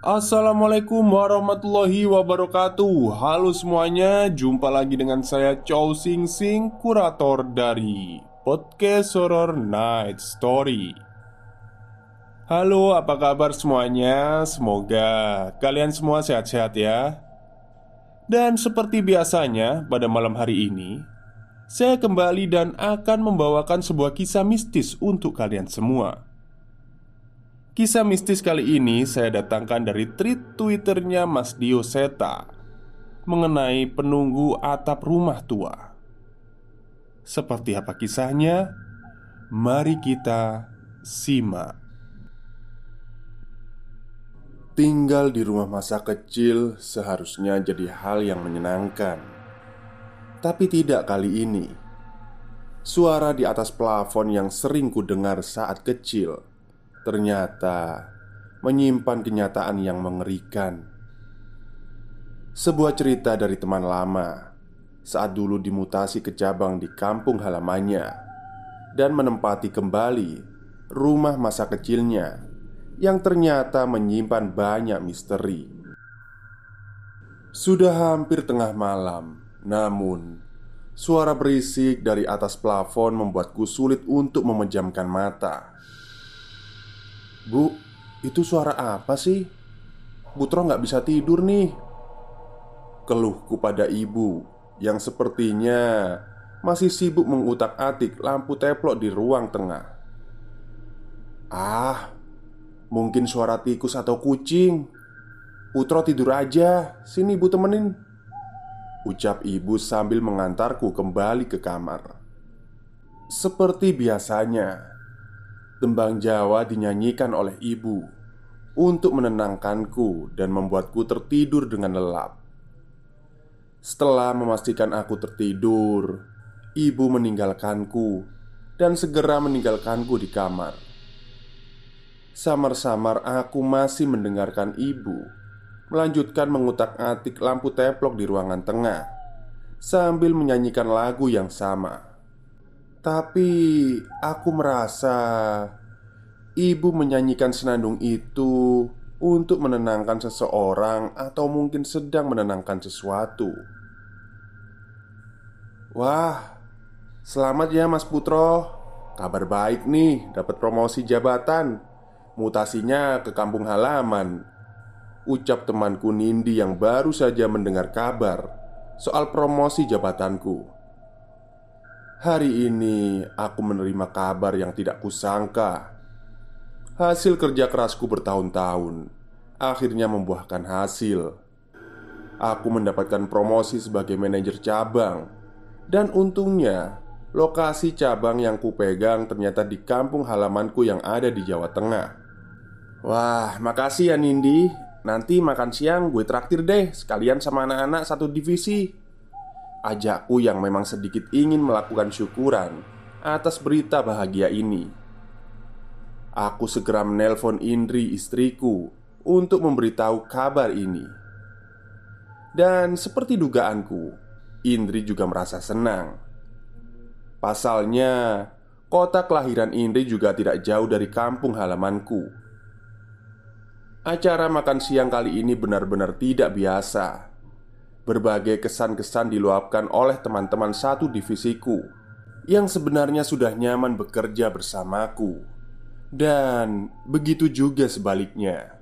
Assalamualaikum warahmatullahi wabarakatuh. Halo semuanya, jumpa lagi dengan saya Chow Sing Sing, kurator dari Podcast Horror Night Story. Halo, apa kabar semuanya? Semoga kalian semua sehat-sehat ya. Dan seperti biasanya, pada malam hari ini saya kembali dan akan membawakan sebuah kisah mistis untuk kalian semua. Kisah mistis kali ini saya datangkan dari tweet Twitternya Mas Dio Seta mengenai penunggu atap rumah tua. Seperti apa kisahnya? Mari kita simak. Tinggal di rumah masa kecil seharusnya jadi hal yang menyenangkan. Tapi tidak kali ini. Suara di atas plafon yang sering kudengar saat kecil ternyata menyimpan kenyataan yang mengerikan. Sebuah cerita dari teman lama saat dulu dimutasi ke cabang di kampung halamannya dan menempati kembali rumah masa kecilnya yang ternyata menyimpan banyak misteri. Sudah hampir tengah malam, namun suara berisik dari atas plafon membuatku sulit untuk memejamkan mata. "Bu, itu suara apa sih? Putro nggak bisa tidur nih," keluhku pada ibu yang sepertinya masih sibuk mengutak-atik lampu teplok di ruang tengah. "Ah, mungkin suara tikus atau kucing. Putro tidur aja, sini ibu temenin," ucap ibu sambil mengantarku kembali ke kamar. Seperti biasanya, tembang Jawa dinyanyikan oleh ibu untuk menenangkanku dan membuatku tertidur dengan lelap. Setelah memastikan aku tertidur, ibu meninggalkanku dan segera meninggalkanku di kamar. Samar-samar aku masih mendengarkan ibu melanjutkan mengutak-atik lampu teplok di ruangan tengah sambil menyanyikan lagu yang sama. Tapi aku merasa ibu menyanyikan senandung itu untuk menenangkan seseorang atau mungkin sedang menenangkan sesuatu. "Wah, selamat ya Mas Putro. Kabar baik nih, dapat promosi jabatan. Mutasinya ke kampung halaman," ucap temanku Nindi yang baru saja mendengar kabar soal promosi jabatanku. Hari ini aku menerima kabar yang tidak kusangka. Hasil kerja kerasku bertahun-tahun akhirnya membuahkan hasil. Aku mendapatkan promosi sebagai manajer cabang. Dan untungnya lokasi cabang yang kupegang ternyata di kampung halamanku yang ada di Jawa Tengah. "Wah, makasih ya Nindi. Nanti makan siang gue traktir deh, sekalian sama anak-anak satu divisi," ajakku yang memang sedikit ingin melakukan syukuran atas berita bahagia ini. Aku segera menelpon Indri, istriku, untuk memberitahu kabar ini. Dan seperti dugaanku, Indri juga merasa senang. Pasalnya, kota kelahiran Indri juga tidak jauh dari kampung halamanku. Acara makan siang kali ini benar-benar tidak biasa. Berbagai kesan-kesan diluapkan oleh teman-teman satu divisiku yang sebenarnya sudah nyaman bekerja bersamaku. Dan begitu juga sebaliknya.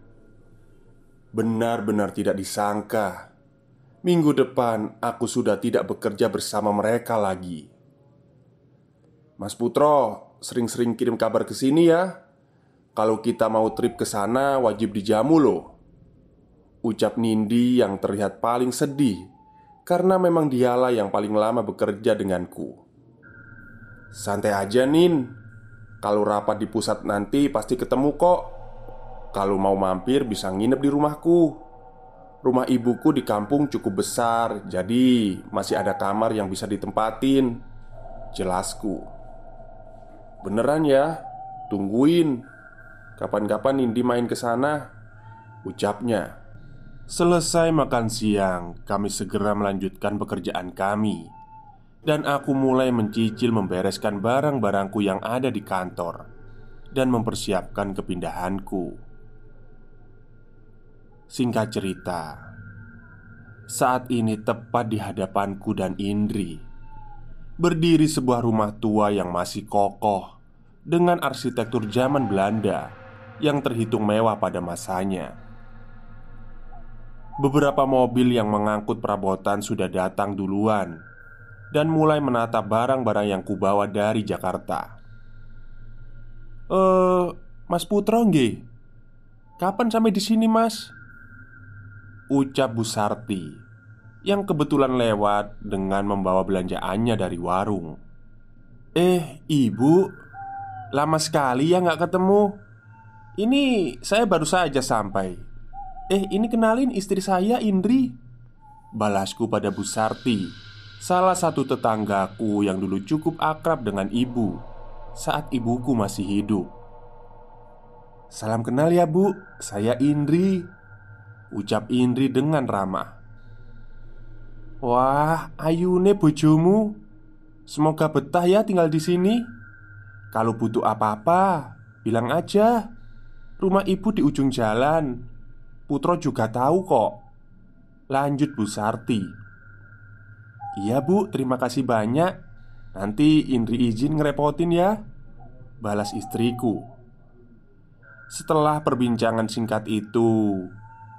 Benar-benar tidak disangka, minggu depan aku sudah tidak bekerja bersama mereka lagi. "Mas Putro, sering-sering kirim kabar ke sini ya. Kalau kita mau trip ke sana wajib dijamu loh," ucap Nindi yang terlihat paling sedih karena memang dialah yang paling lama bekerja denganku. "Santai aja Nin. Kalau rapat di pusat nanti pasti ketemu kok. Kalau mau mampir bisa nginep di rumahku. Rumah ibuku di kampung cukup besar, jadi masih ada kamar yang bisa ditempatin," jelasku. "Beneran ya? Tungguin. Kapan-kapan Nindi main ke sana," ucapnya. Selesai makan siang, kami segera melanjutkan pekerjaan kami. Dan aku mulai mencicil membereskan barang-barangku yang ada di kantor dan mempersiapkan kepindahanku. Singkat cerita, saat ini tepat di hadapanku dan Indri berdiri sebuah rumah tua yang masih kokoh dengan arsitektur zaman Belanda yang terhitung mewah pada masanya. Beberapa mobil yang mengangkut perabotan sudah datang duluan dan mulai menata barang-barang yang kubawa dari Jakarta. Mas Putro nggih? Kapan sampai di sini, Mas?" ucap Bu Sarti yang kebetulan lewat dengan membawa belanjaannya dari warung. Ibu, lama sekali ya nggak ketemu. Ini saya baru saja sampai. Ini kenalin istri saya, Indri," balasku pada Bu Sarti, salah satu tetanggaku yang dulu cukup akrab dengan ibu saat ibuku masih hidup. "Salam kenal ya Bu, saya Indri," ucap Indri dengan ramah. "Wah, ayune bojomu. Semoga betah ya tinggal di sini. Kalau butuh apa-apa, bilang aja. Rumah ibu di ujung jalan. Putro juga tahu kok," lanjut Bu Sarti. "Iya Bu, terima kasih banyak. Nanti Indri izin ngerepotin ya," balas istriku. Setelah perbincangan singkat itu,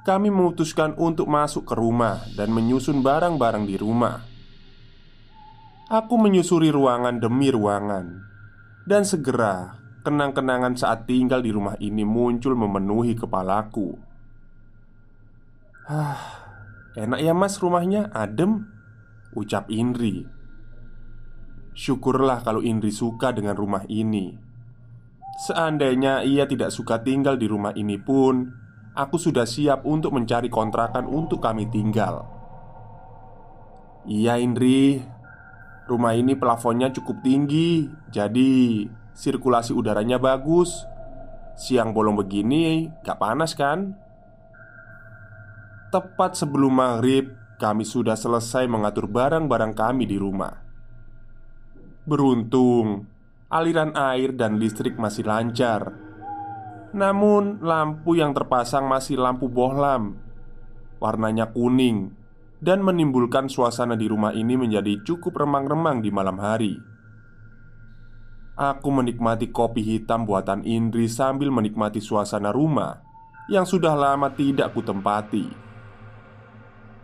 kami memutuskan untuk masuk ke rumah dan menyusun barang-barang di rumah. Aku menyusuri ruangan demi ruangan, dan segera kenang-kenangan saat tinggal di rumah ini muncul memenuhi kepalaku. Enak ya Mas rumahnya, adem," ucap Indri. Syukurlah kalau Indri suka dengan rumah ini. Seandainya ia tidak suka tinggal di rumah ini pun, aku sudah siap untuk mencari kontrakan untuk kami tinggal. "Iya Indri, rumah ini plafonnya cukup tinggi, jadi sirkulasi udaranya bagus. Siang bolong begini gak panas kan?" Tepat sebelum maghrib, kami sudah selesai mengatur barang-barang kami di rumah. Beruntung, aliran air dan listrik masih lancar. Namun lampu yang terpasang masih lampu bohlam. Warnanya kuning dan menimbulkan suasana di rumah ini menjadi cukup remang-remang di malam hari. Aku menikmati kopi hitam buatan Indri sambil menikmati suasana rumah yang sudah lama tidak kutempati.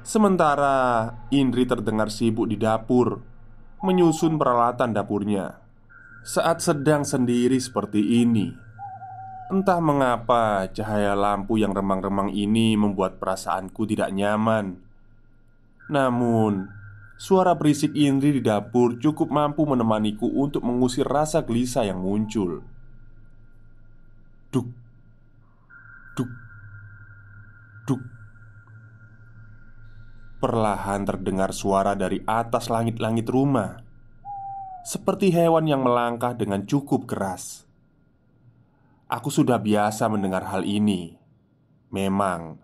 Sementara Indri terdengar sibuk di dapur menyusun peralatan dapurnya. Saat sedang sendiri seperti ini, entah mengapa cahaya lampu yang remang-remang ini membuat perasaanku tidak nyaman. Namun, suara berisik Indri di dapur cukup mampu menemaniku untuk mengusir rasa gelisah yang muncul. Duk, duk, duk. Perlahan terdengar suara dari atas langit-langit rumah, seperti hewan yang melangkah dengan cukup keras. Aku sudah biasa mendengar hal ini. Memang,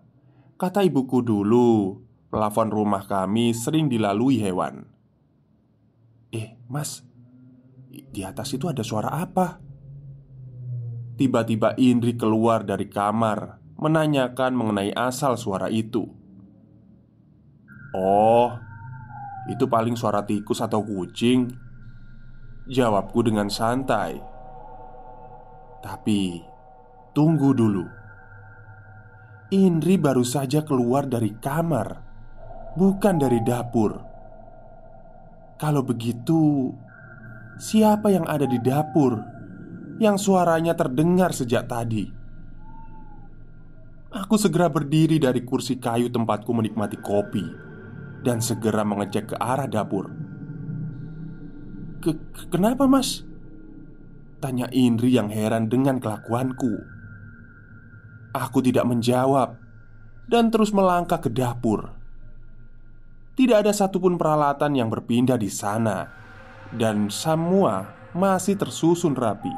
kata ibuku dulu, plafon rumah kami sering dilalui hewan. Mas, di atas itu ada suara apa?" Tiba-tiba Indri keluar dari kamar menanyakan mengenai asal suara itu. "Oh, itu paling suara tikus atau kucing," jawabku dengan santai. Tapi, tunggu dulu. Indri baru saja keluar dari kamar, bukan dari dapur. Kalau begitu, siapa yang ada di dapur yang suaranya terdengar sejak tadi? Aku segera berdiri dari kursi kayu tempatku menikmati kopi dan segera mengecek ke arah dapur. Kenapa Mas?" tanya Indri yang heran dengan kelakuanku. Aku tidak menjawab dan terus melangkah ke dapur. Tidak ada satupun peralatan yang berpindah di sana, dan semua masih tersusun rapi.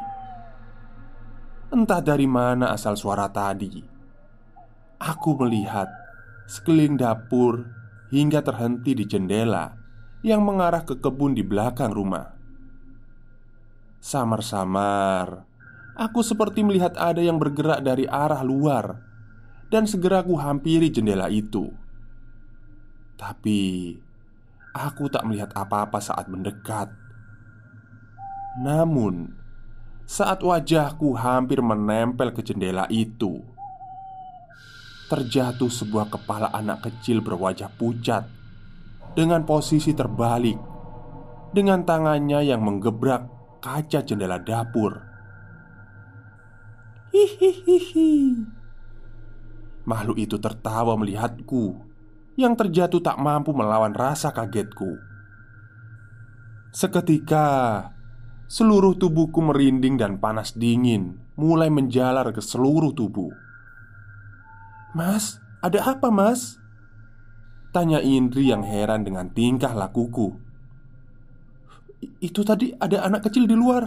Entah dari mana asal suara tadi. Aku melihat sekeliling dapur hingga terhenti di jendela yang mengarah ke kebun di belakang rumah. Samar-samar, aku seperti melihat ada yang bergerak dari arah luar dan segera ku hampiri jendela itu. Tapi aku tak melihat apa-apa saat mendekat. Namun, saat wajahku hampir menempel ke jendela itu, terjatuh sebuah kepala anak kecil berwajah pucat dengan posisi terbalik, dengan tangannya yang menggebrak kaca jendela dapur. Hihihihi. Makhluk itu tertawa melihatku yang terjatuh tak mampu melawan rasa kagetku. Seketika, seluruh tubuhku merinding dan panas dingin mulai menjalar ke seluruh tubuh. "Mas, ada apa mas?" tanya Indri yang heran dengan tingkah lakuku. Itu tadi ada anak kecil di luar,"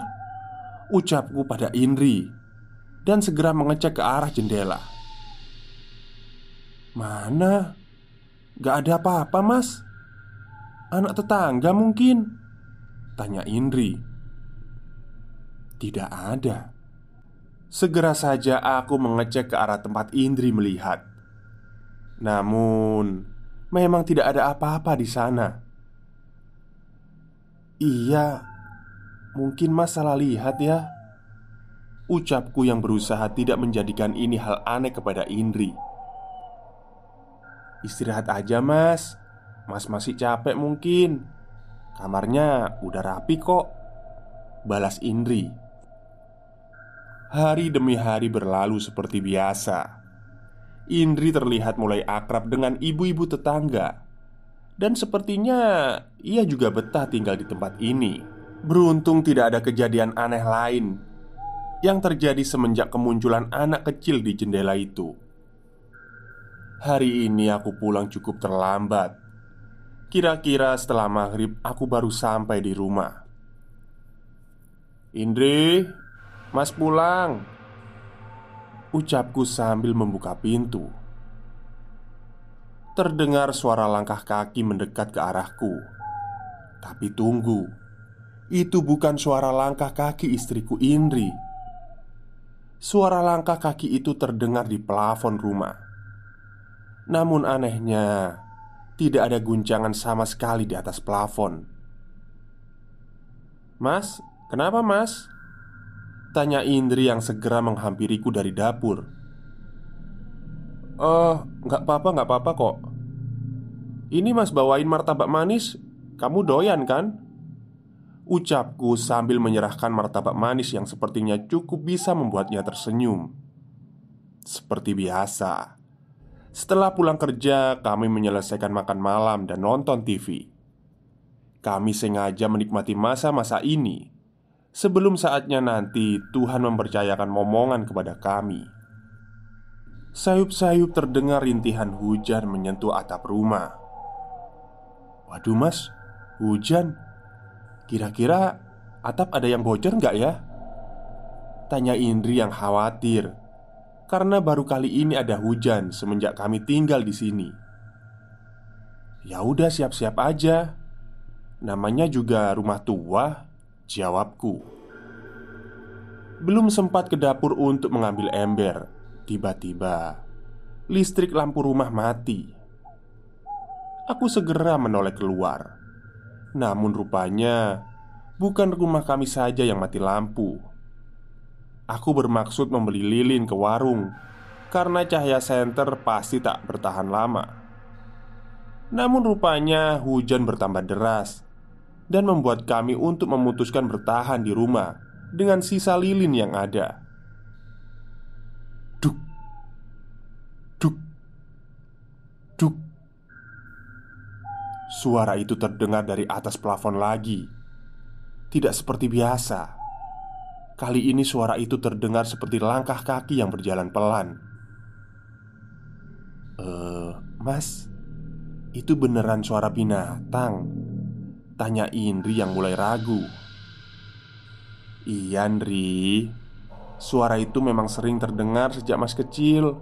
ucapku pada Indri dan segera mengecek ke arah jendela. "Mana? Gak ada apa-apa mas. Anak tetangga mungkin," tanya Indri. Tidak ada. Segera saja aku mengecek ke arah tempat Indri melihat. Namun, memang tidak ada apa-apa di sana. "Iya, mungkin mas salah lihat ya," ucapku yang berusaha tidak menjadikan ini hal aneh kepada Indri. "Istirahat aja mas. Mas masih capek mungkin. Kamarnya udah rapi kok," balas Indri. Hari demi hari berlalu seperti biasa. Indri terlihat mulai akrab dengan ibu-ibu tetangga, dan sepertinya ia juga betah tinggal di tempat ini. Beruntung tidak ada kejadian aneh lain yang terjadi semenjak kemunculan anak kecil di jendela itu. Hari ini aku pulang cukup terlambat. Kira-kira setelah maghrib aku baru sampai di rumah. "Indri, mas pulang," ucapku sambil membuka pintu. Terdengar suara langkah kaki mendekat ke arahku. Tapi tunggu, itu bukan suara langkah kaki istriku Indri. Suara langkah kaki itu terdengar di plafon rumah. Namun anehnya, tidak ada guncangan sama sekali di atas plafon. "Mas, kenapa mas?" tanya Indri yang segera menghampiriku dari dapur. Nggak apa-apa kok. Ini mas bawain martabak manis. Kamu doyan kan?" ucapku sambil menyerahkan martabak manis yang sepertinya cukup bisa membuatnya tersenyum. Seperti biasa, setelah pulang kerja, kami menyelesaikan makan malam dan nonton TV. Kami sengaja menikmati masa-masa ini sebelum saatnya nanti Tuhan mempercayakan momongan kepada kami. Sayup-sayup terdengar rintihan hujan menyentuh atap rumah. "Waduh mas, hujan. Kira-kira atap ada yang bocor nggak ya?" tanya Indri yang khawatir karena baru kali ini ada hujan semenjak kami tinggal di sini. "Ya udah siap-siap aja. Namanya juga rumah tua," jawabku. Belum sempat ke dapur untuk mengambil ember, tiba-tiba listrik lampu rumah mati. Aku segera menoleh keluar. Namun rupanya bukan rumah kami saja yang mati lampu. Aku bermaksud membeli lilin ke warung karena cahaya senter pasti tak bertahan lama. Namun rupanya hujan bertambah deras dan membuat kami untuk memutuskan bertahan di rumah dengan sisa lilin yang ada. Duk, duk, duk. Suara itu terdengar dari atas plafon lagi. Tidak seperti biasa. Kali ini suara itu terdengar seperti langkah kaki yang berjalan pelan. Mas, itu beneran suara binatang?" tanya Indri yang mulai ragu. "Iya Indri, suara itu memang sering terdengar sejak mas kecil,"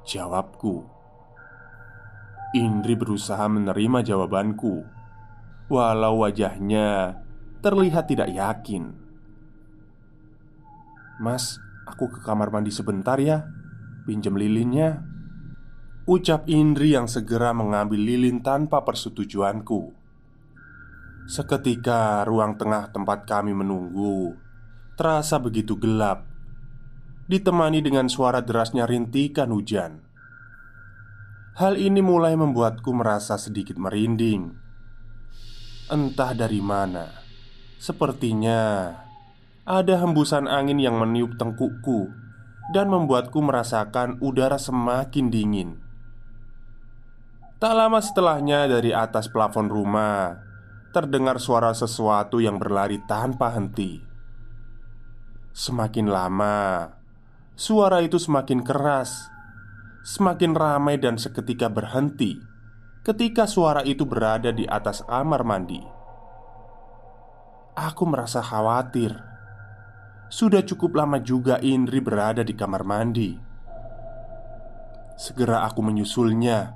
jawabku. Indri berusaha menerima jawabanku, walau wajahnya terlihat tidak yakin. "Mas, aku ke kamar mandi sebentar ya. Pinjam lilinnya," ucap Indri yang segera mengambil lilin tanpa persetujuanku. Seketika ruang tengah tempat kami menunggu terasa begitu gelap, ditemani dengan suara derasnya rintikan hujan. Hal ini mulai membuatku merasa sedikit merinding. Entah dari mana, sepertinya ada hembusan angin yang meniup tengkukku dan membuatku merasakan udara semakin dingin. Tak lama setelahnya, dari atas plafon rumah terdengar suara sesuatu yang berlari tanpa henti. Semakin lama, suara itu semakin keras, semakin ramai dan seketika berhenti ketika suara itu berada di atas kamar mandi. Aku merasa khawatir. Sudah cukup lama juga Indri berada di kamar mandi. Segera aku menyusulnya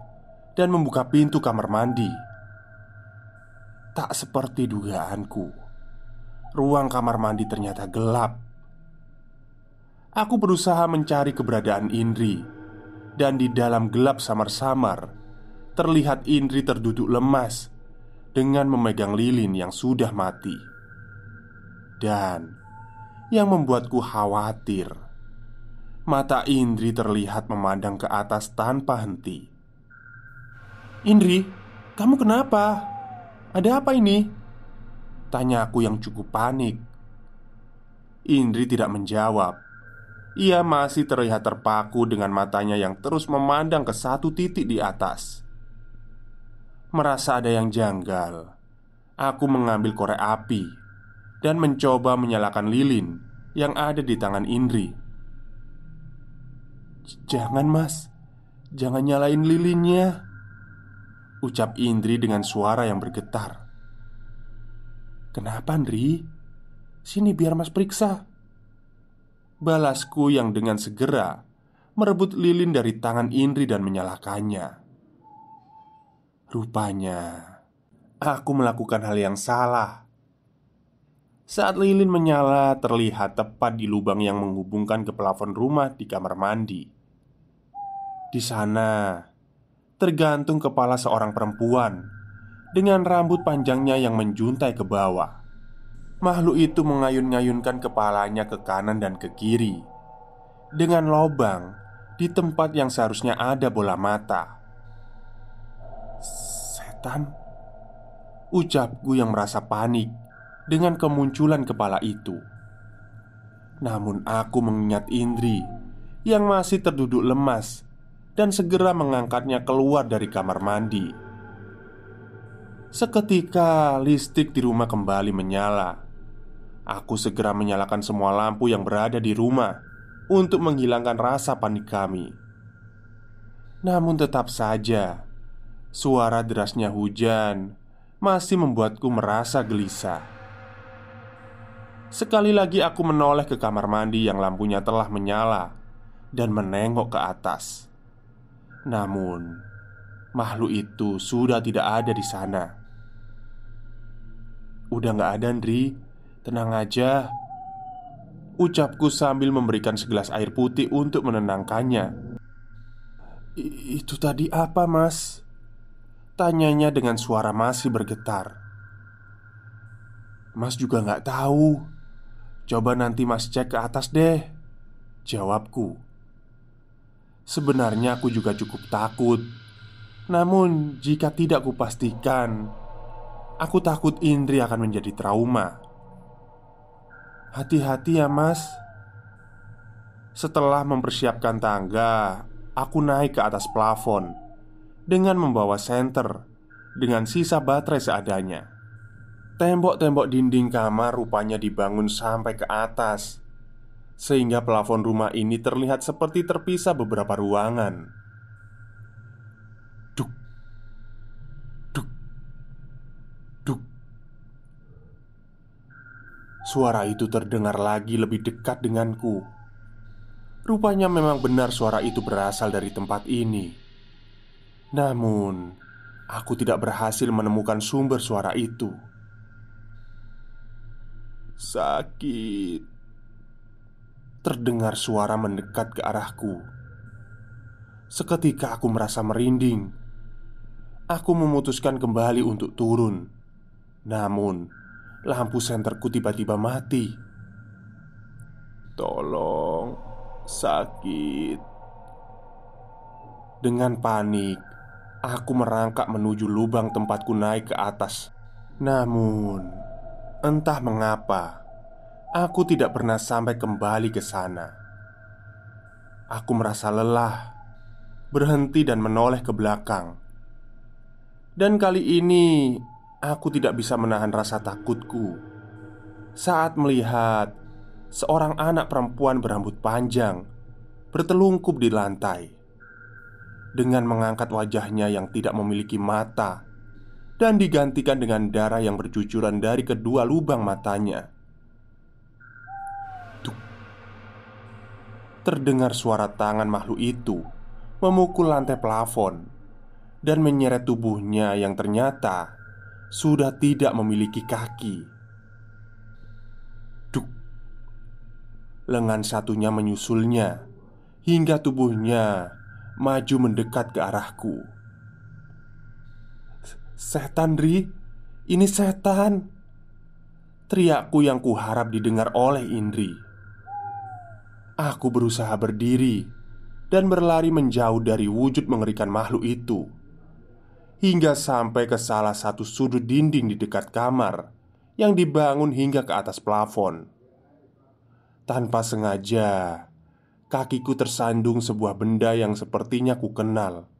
dan membuka pintu kamar mandi. Tak seperti dugaanku, ruang kamar mandi ternyata gelap. Aku berusaha mencari keberadaan Indri, dan di dalam gelap samar-samar terlihat Indri terduduk lemas dengan memegang lilin yang sudah mati. Dan yang membuatku khawatir, mata Indri terlihat memandang ke atas tanpa henti. "Indri, kamu kenapa? Ada apa ini?" tanya aku yang cukup panik. Indri tidak menjawab. Ia masih terlihat terpaku dengan matanya yang terus memandang ke satu titik di atas. Merasa ada yang janggal, aku mengambil korek api dan mencoba menyalakan lilin yang ada di tangan Indri. "Jangan mas, jangan nyalain lilinnya," ucap Indri dengan suara yang bergetar. "Kenapa Indri? Sini biar mas periksa," balasku yang dengan segera merebut lilin dari tangan Indri dan menyalakannya. Rupanya aku melakukan hal yang salah. Saat lilin menyala, terlihat tepat di lubang yang menghubungkan ke plafon rumah di kamar mandi. Di sana tergantung kepala seorang perempuan dengan rambut panjangnya yang menjuntai ke bawah. Makhluk itu mengayun-ngayunkan kepalanya ke kanan dan ke kiri, dengan lobang di tempat yang seharusnya ada bola mata. "Setan," ucapku yang merasa panik dengan kemunculan kepala itu. Namun aku mengingat Indri yang masih terduduk lemas dan segera mengangkatnya keluar dari kamar mandi. Seketika listrik di rumah kembali menyala. Aku segera menyalakan semua lampu yang berada di rumah untuk menghilangkan rasa panik kami. Namun tetap saja suara derasnya hujan masih membuatku merasa gelisah. Sekali lagi aku menoleh ke kamar mandi yang lampunya telah menyala dan menengok ke atas. Namun makhluk itu sudah tidak ada di sana. "Udah gak ada, Ndri. Tenang aja," ucapku sambil memberikan segelas air putih untuk menenangkannya. Itu tadi apa, mas?" tanyanya dengan suara masih bergetar. "Mas juga gak tahu. Coba nanti mas cek ke atas deh," jawabku. Sebenarnya aku juga cukup takut. Namun jika tidak kupastikan, aku takut Indri akan menjadi trauma. "Hati-hati ya mas." Setelah mempersiapkan tangga, aku naik ke atas plafon dengan membawa senter dengan sisa baterai seadanya. Tembok-tembok dinding kamar rupanya dibangun sampai ke atas, sehingga plafon rumah ini terlihat seperti terpisah beberapa ruangan. Duk, duk, duk. Suara itu terdengar lagi lebih dekat denganku. Rupanya memang benar suara itu berasal dari tempat ini. Namun aku tidak berhasil menemukan sumber suara itu. "Sakit," terdengar suara mendekat ke arahku. Seketika aku merasa merinding. Aku memutuskan kembali untuk turun. Namun, lampu senterku tiba-tiba mati. "Tolong, sakit." Dengan panik, aku merangkak menuju lubang tempatku naik ke atas. Namun, entah mengapa, aku tidak pernah sampai kembali ke sana. Aku merasa lelah, berhenti dan menoleh ke belakang. Dan kali ini, aku tidak bisa menahan rasa takutku saat melihat seorang anak perempuan berambut panjang bertelungkup di lantai dengan mengangkat wajahnya yang tidak memiliki mata dan digantikan dengan darah yang bercucuran dari kedua lubang matanya. Duk. Terdengar suara tangan makhluk itu memukul lantai plafon dan menyeret tubuhnya yang ternyata sudah tidak memiliki kaki. Duk. Lengan satunya menyusulnya hingga tubuhnya maju mendekat ke arahku. "Setan, Ri, ini setan!" teriakku yang kuharap didengar oleh Indri. Aku berusaha berdiri dan berlari menjauh dari wujud mengerikan makhluk itu, hingga sampai ke salah satu sudut dinding di dekat kamar yang dibangun hingga ke atas plafon. Tanpa sengaja, kakiku tersandung sebuah benda yang sepertinya ku kenal.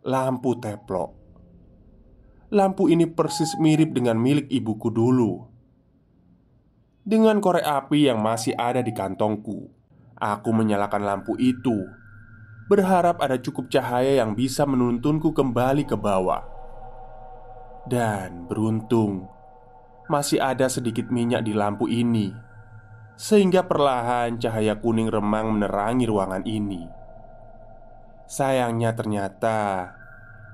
Lampu teplok. Lampu ini persis mirip dengan milik ibuku dulu. Dengan korek api yang masih ada di kantongku, aku menyalakan lampu itu, berharap ada cukup cahaya yang bisa menuntunku kembali ke bawah. Dan beruntung, masih ada sedikit minyak di lampu ini, sehingga perlahan cahaya kuning remang menerangi ruangan ini. Sayangnya ternyata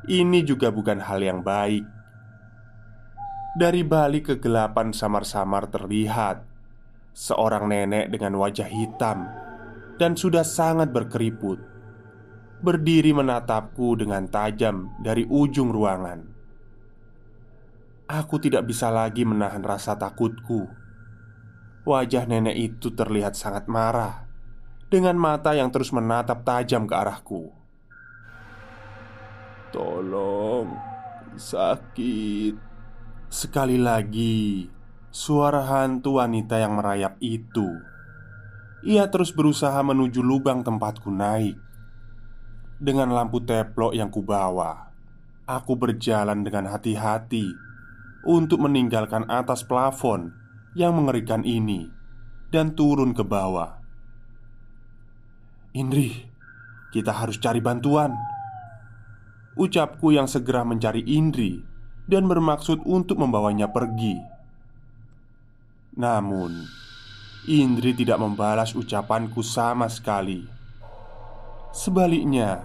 ini juga bukan hal yang baik. Dari balik kegelapan samar-samar terlihat seorang nenek dengan wajah hitam dan sudah sangat berkeriput, berdiri menatapku dengan tajam dari ujung ruangan. Aku tidak bisa lagi menahan rasa takutku. Wajah nenek itu terlihat sangat marah, dengan mata yang terus menatap tajam ke arahku. "Tolong, sakit." Sekali lagi, suara hantu wanita yang merayap itu. Ia terus berusaha menuju lubang tempatku naik. Dengan lampu teplok yang kubawa, aku berjalan dengan hati-hati untuk meninggalkan atas plafon yang mengerikan ini dan turun ke bawah. "Indri, kita harus cari bantuan," ucapku yang segera mencari Indri dan bermaksud untuk membawanya pergi. Namun, Indri tidak membalas ucapanku sama sekali. Sebaliknya,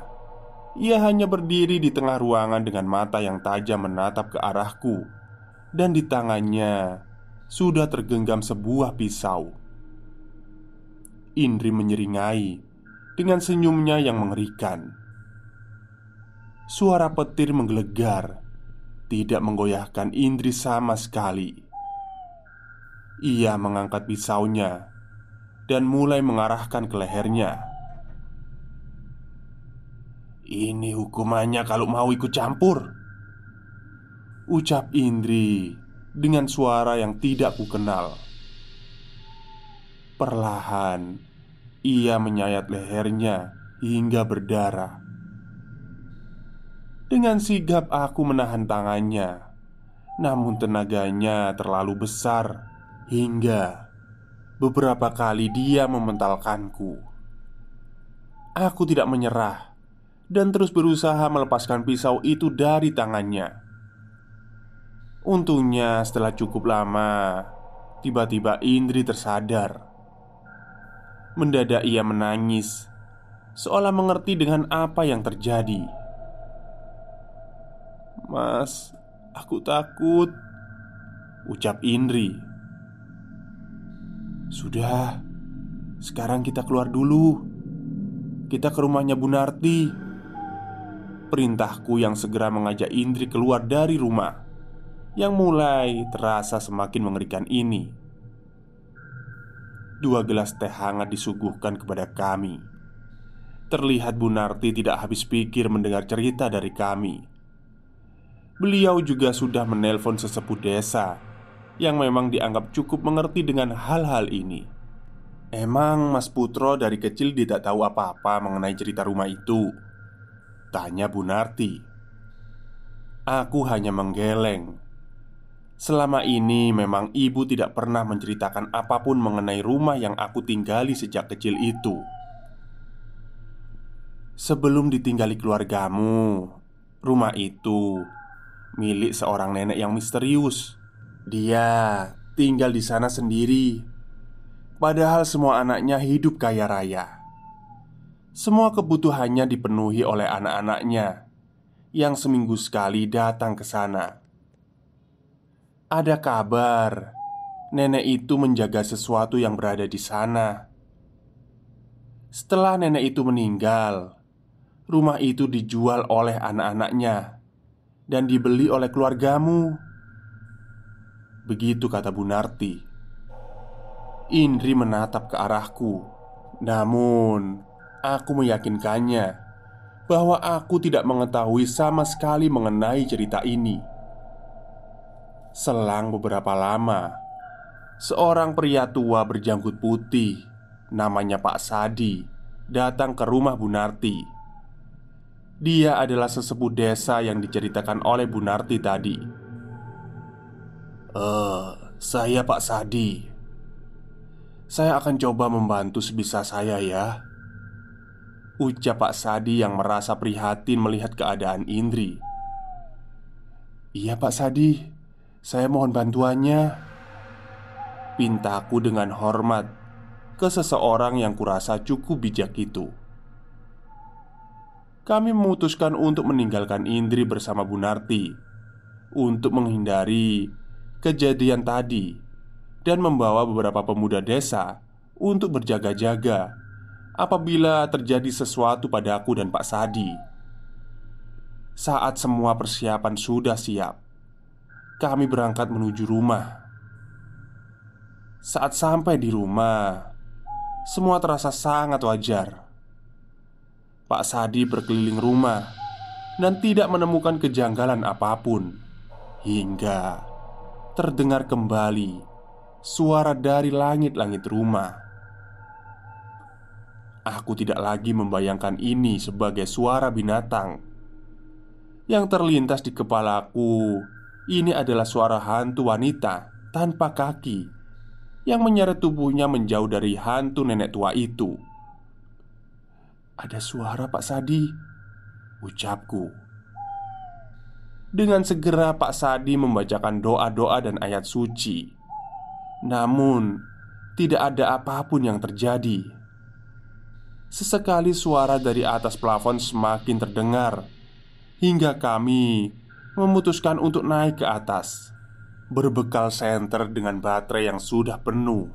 ia hanya berdiri di tengah ruangan dengan mata yang tajam menatap ke arahku, dan di tangannya sudah tergenggam sebuah pisau. Indri menyeringai dengan senyumnya yang mengerikan. Suara petir menggelegar, tidak menggoyahkan Indri sama sekali. Ia mengangkat pisaunya dan mulai mengarahkan ke lehernya. "Ini hukumannya kalau mau ikut campur," ucap Indri dengan suara yang tidak kukenal. Perlahan, ia menyayat lehernya hingga berdarah. Dengan sigap aku menahan tangannya, namun tenaganya terlalu besar hingga beberapa kali dia mementalkanku. Aku tidak menyerah dan terus berusaha melepaskan pisau itu dari tangannya. Untungnya setelah cukup lama, tiba-tiba Indri tersadar. Mendadak ia menangis, seolah mengerti dengan apa yang terjadi. "Mas, aku takut," ucap Indri. "Sudah, sekarang kita keluar dulu. kita ke rumahnya Bu Narti," perintahku yang segera mengajak Indri keluar dari rumah yang mulai terasa semakin mengerikan ini. 2 gelas teh hangat disuguhkan kepada kami. Terlihat Bu Narti tidak habis pikir mendengar cerita dari kami. Beliau juga sudah menelpon sesepuh desa yang memang dianggap cukup mengerti dengan hal-hal ini. "Emang Mas Putro dari kecil tidak tahu apa-apa mengenai cerita rumah itu?" tanya Bu Narti. Aku hanya menggeleng. Selama ini memang ibu tidak pernah menceritakan apapun mengenai rumah yang aku tinggali sejak kecil itu. "Sebelum ditinggali keluargamu, rumah itu milik seorang nenek yang misterius. Dia tinggal di sana sendiri, padahal semua anaknya hidup kaya raya. Semua kebutuhannya dipenuhi oleh anak-anaknya yang seminggu sekali datang ke sana. Ada kabar nenek itu menjaga sesuatu yang berada di sana. Setelah nenek itu meninggal, rumah itu dijual oleh anak-anaknya dan dibeli oleh keluargamu." Begitu kata Bu Narti. Indri menatap ke arahku. Namun aku meyakinkannya bahwa aku tidak mengetahui sama sekali mengenai cerita ini. Selang beberapa lama, seorang pria tua berjanggut putih, namanya Pak Sadi, datang ke rumah Bu Narti. Dia adalah sesepuh desa yang diceritakan oleh Bu Narti tadi. Saya Pak Sadi. Saya akan coba membantu sebisa saya ya," ucap Pak Sadi yang merasa prihatin melihat keadaan Indri. "Iya Pak Sadi, saya mohon bantuannya," pintaku dengan hormat ke seseorang yang kurasa cukup bijak itu. Kami memutuskan untuk meninggalkan Indri bersama Bu Narti untuk menghindari kejadian tadi dan membawa beberapa pemuda desa untuk berjaga-jaga apabila terjadi sesuatu pada aku dan Pak Sadi. Saat semua persiapan sudah siap, kami berangkat menuju rumah. Saat sampai di rumah, semua terasa sangat wajar. Pak Sadi berkeliling rumah dan tidak menemukan kejanggalan apapun, hingga terdengar kembali suara dari langit-langit rumah. Aku tidak lagi membayangkan ini sebagai suara binatang. Yang terlintas di kepalaku, ini adalah suara hantu wanita tanpa kaki yang menyeret tubuhnya menjauh dari hantu nenek tua itu. "Ada suara Pak Sadi," ucapku. Dengan segera Pak Sadi membacakan doa-doa dan ayat suci. Namun tidak ada apapun yang terjadi. Sesekali suara dari atas plafon semakin terdengar, hingga kami memutuskan untuk naik ke atas, berbekal senter dengan baterai yang sudah penuh.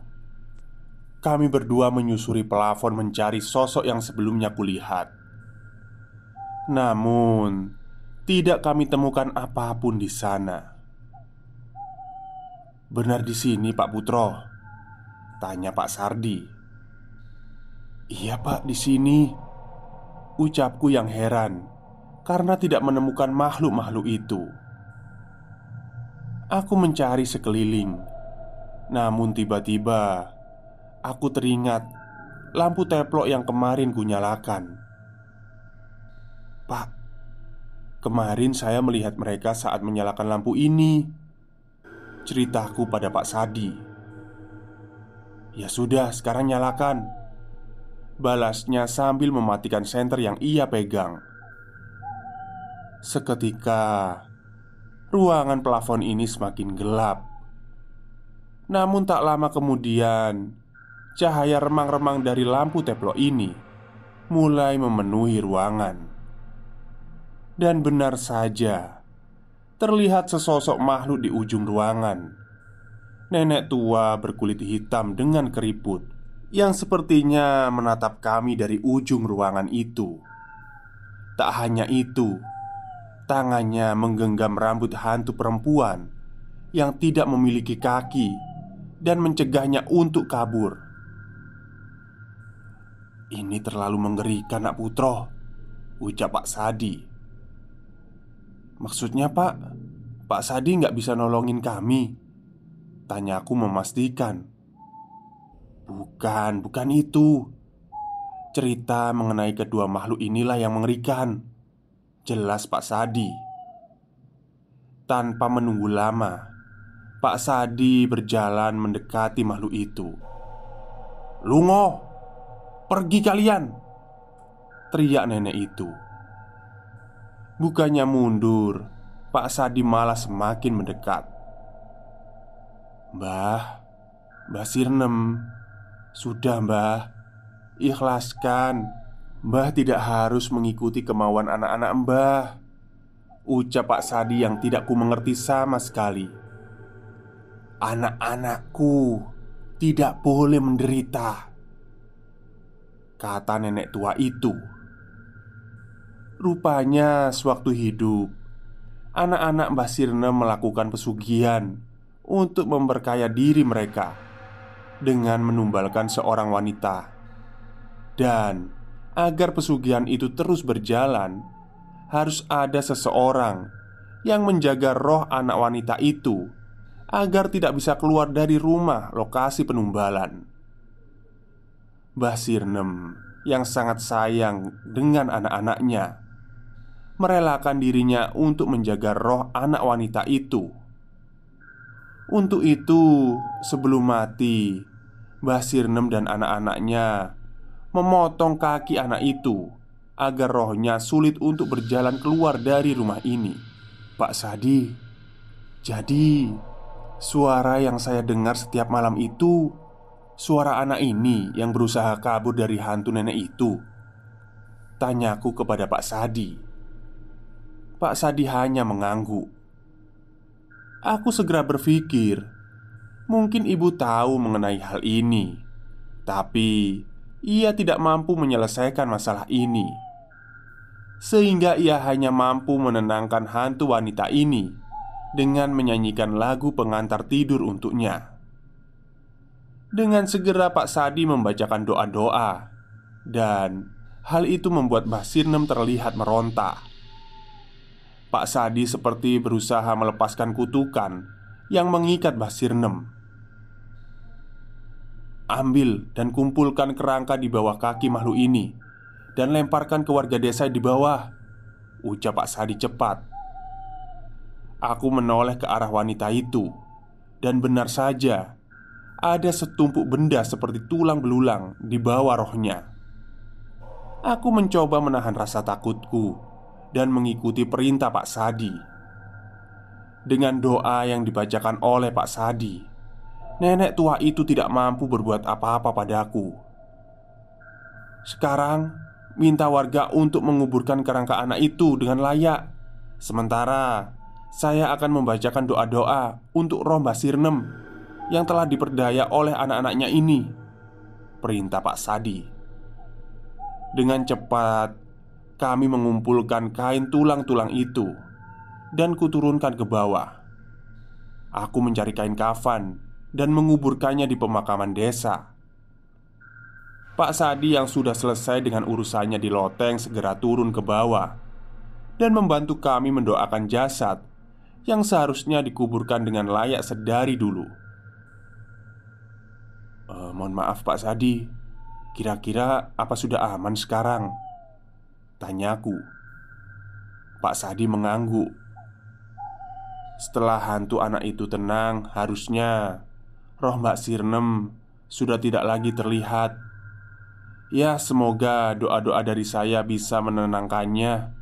Kami berdua menyusuri plafon mencari sosok yang sebelumnya kulihat. Namun tidak kami temukan apapun di sana. "Benar di sini Pak Putro?" tanya Pak Sardi. "Iya Pak, di sini," ucapku yang heran karena tidak menemukan makhluk-makhluk itu. Aku mencari sekeliling. Namun tiba-tiba aku teringat lampu teplok yang kemarin kunyalakan. "Pak, kemarin saya melihat mereka saat menyalakan lampu ini," ceritaku pada Pak Sadi. "Ya sudah, sekarang nyalakan," balasnya sambil mematikan senter yang ia pegang. Seketika ruangan plafon ini semakin gelap. Namun tak lama kemudian, cahaya remang-remang dari lampu teplok ini mulai memenuhi ruangan. Dan benar saja, terlihat sesosok makhluk di ujung ruangan. Nenek tua berkulit hitam dengan keriput yang sepertinya menatap kami dari ujung ruangan itu. Tak hanya itu, tangannya menggenggam rambut hantu perempuan yang tidak memiliki kaki dan mencegahnya untuk kabur. "Ini terlalu mengerikan, Nak Putro," ucap Pak Sadi. "Maksudnya Pak, Pak Sadi nggak bisa nolongin kami?" tanyaku memastikan. Bukan itu. Cerita mengenai kedua makhluk inilah yang mengerikan," jelas Pak Sadi. Tanpa menunggu lama, Pak Sadi berjalan mendekati makhluk itu. "Lungo, pergi kalian!" teriak nenek itu. Bukannya mundur, Pak Sadi malah semakin mendekat. Mbah Sirnem, sudah Mbah, ikhlaskan. Mbah tidak harus mengikuti kemauan anak-anak Mbah," ucap Pak Sadi yang tidak ku mengerti sama sekali. "Anak-anakku tidak boleh menderita," kata nenek tua itu. Rupanya sewaktu hidup, anak-anak Mbah Sirnem melakukan pesugihan untuk memperkaya diri mereka dengan menumbalkan seorang wanita. Dan agar pesugihan itu terus berjalan, harus ada seseorang yang menjaga roh anak wanita itu agar tidak bisa keluar dari rumah lokasi penumbalan. Mbah Sirnem yang sangat sayang dengan anak-anaknya merelakan dirinya untuk menjaga roh anak wanita itu. Untuk itu, sebelum mati, Mbah Sirnem dan anak-anaknya memotong kaki anak itu agar rohnya sulit untuk berjalan keluar dari rumah ini. Pak Sadi, jadi suara yang saya dengar setiap malam itu suara anak ini yang berusaha kabur dari hantu nenek itu, tanyaku kepada Pak Sadi. Pak Sadi hanya mengangguk. Aku segera berpikir, mungkin ibu tahu mengenai hal ini, tapi ia tidak mampu menyelesaikan masalah ini, sehingga ia hanya mampu menenangkan hantu wanita ini dengan menyanyikan lagu pengantar tidur untuknya. Dengan segera Pak Sadi membacakan doa-doa, dan hal itu membuat Mbah Sirnem terlihat meronta. Pak Sadi seperti berusaha melepaskan kutukan yang mengikat Mbah Sirnem. "Ambil dan kumpulkan kerangka di bawah kaki makhluk ini dan lemparkan ke warga desa di bawah," ucap Pak Sadi cepat. Aku menoleh ke arah wanita itu, dan benar saja ada setumpuk benda seperti tulang belulang di bawah rohnya. Aku mencoba menahan rasa takutku dan mengikuti perintah Pak Sadi. Dengan doa yang dibacakan oleh Pak Sadi, nenek tua itu tidak mampu berbuat apa-apa padaku. "Sekarang minta warga untuk menguburkan kerangka anak itu dengan layak. Sementara saya akan membacakan doa-doa untuk roh Mbah Sirnem yang telah diperdaya oleh anak-anaknya ini," perintah Pak Sadi. Dengan cepat kami mengumpulkan kain tulang-tulang itu dan kuturunkan ke bawah. Aku mencari kain kafan dan menguburkannya di pemakaman desa. Pak Sadi yang sudah selesai dengan urusannya di loteng segera turun ke bawah dan membantu kami mendoakan jasad yang seharusnya dikuburkan dengan layak sedari dulu. Mohon maaf Pak Sadi, kira-kira apa sudah aman sekarang?" tanyaku. Pak Sadi mengangguk. "Setelah hantu anak itu tenang, harusnya roh Mbak Sirnem sudah tidak lagi terlihat. Ya, semoga doa-doa dari saya bisa menenangkannya,"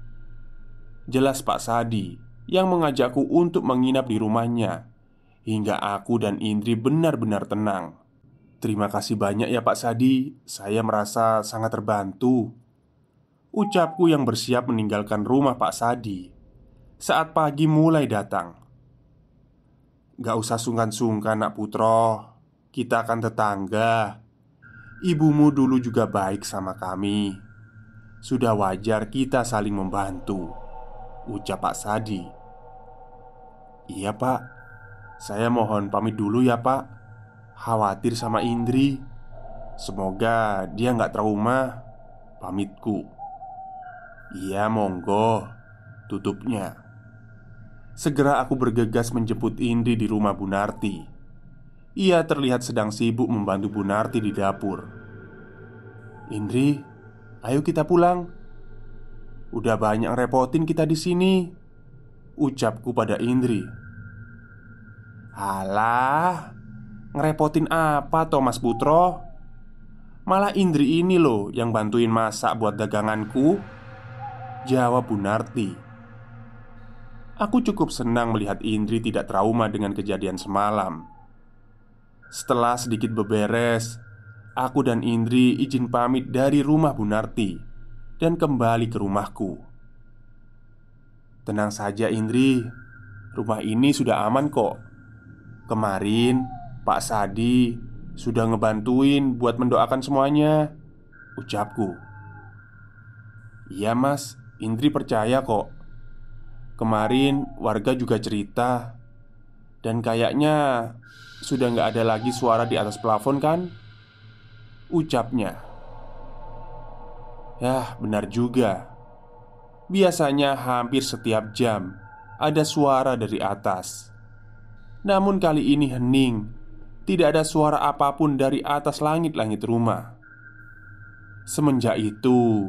jelas Pak Sadi yang mengajakku untuk menginap di rumahnya hingga aku dan Indri benar-benar tenang. "Terima kasih banyak ya Pak Sadi, saya merasa sangat terbantu," ucapku yang bersiap meninggalkan rumah Pak Sadi saat pagi mulai datang. "Gak usah sungkan-sungkan Nak Putro, kita akan tetangga. ibumu dulu juga baik sama kami. Sudah wajar kita saling membantu," ucap Pak Sadi. "Iya pak, saya mohon pamit dulu ya pak. Khawatir sama Indri. Semoga dia nggak trauma," pamitku. "Iya monggo," tutupnya. Segera aku bergegas menjemput Indri di rumah Bu Narti. Ia terlihat sedang sibuk membantu Bu Narti di dapur. "Indri, ayo kita pulang. Udah banyak repotin kita di sini," ucapku pada Indri. "Alah, ngerepotin apa toh Mas Putro? Malah Indri ini loh yang bantuin masak buat daganganku," jawab Bu Narti. Aku cukup senang melihat Indri tidak trauma dengan kejadian semalam. Setelah sedikit beberes, aku dan Indri izin pamit dari rumah Bu Narti dan kembali ke rumahku. "Tenang saja Indri, rumah ini sudah aman kok. Kemarin Pak Sadi sudah ngebantuin buat mendoakan semuanya," ucapku. "Iya mas, Indri percaya kok. Kemarin warga juga cerita. Dan kayaknya sudah nggak ada lagi suara di atas plafon kan?" ucapnya. Yah, benar juga. Biasanya hampir setiap jam ada suara dari atas. Namun kali ini hening. Tidak ada suara apapun dari atas langit-langit rumah. Semenjak itu,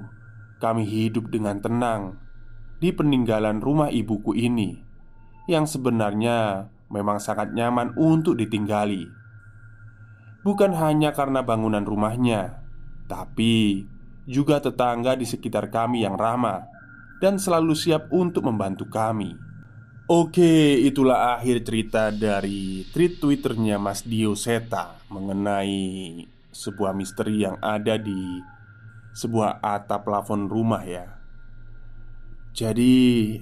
kami hidup dengan tenang di peninggalan rumah ibuku ini, yang sebenarnya memang sangat nyaman untuk ditinggali. Bukan hanya karena bangunan rumahnya, tapi juga tetangga di sekitar kami yang ramah dan selalu siap untuk membantu kami. Oke, itulah akhir cerita dari tweet Twitternya Mas Dio Seta mengenai sebuah misteri yang ada di sebuah atap plafon rumah ya. Jadi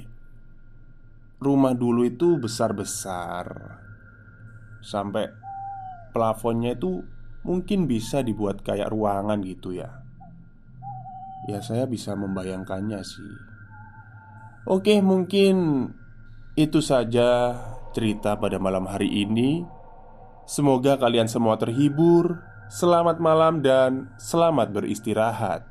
rumah dulu itu besar-besar, sampai plafonnya itu mungkin bisa dibuat kayak ruangan gitu ya. Ya saya bisa membayangkannya sih. Oke, mungkin itu saja cerita pada malam hari ini. Semoga kalian semua terhibur. Selamat malam dan selamat beristirahat.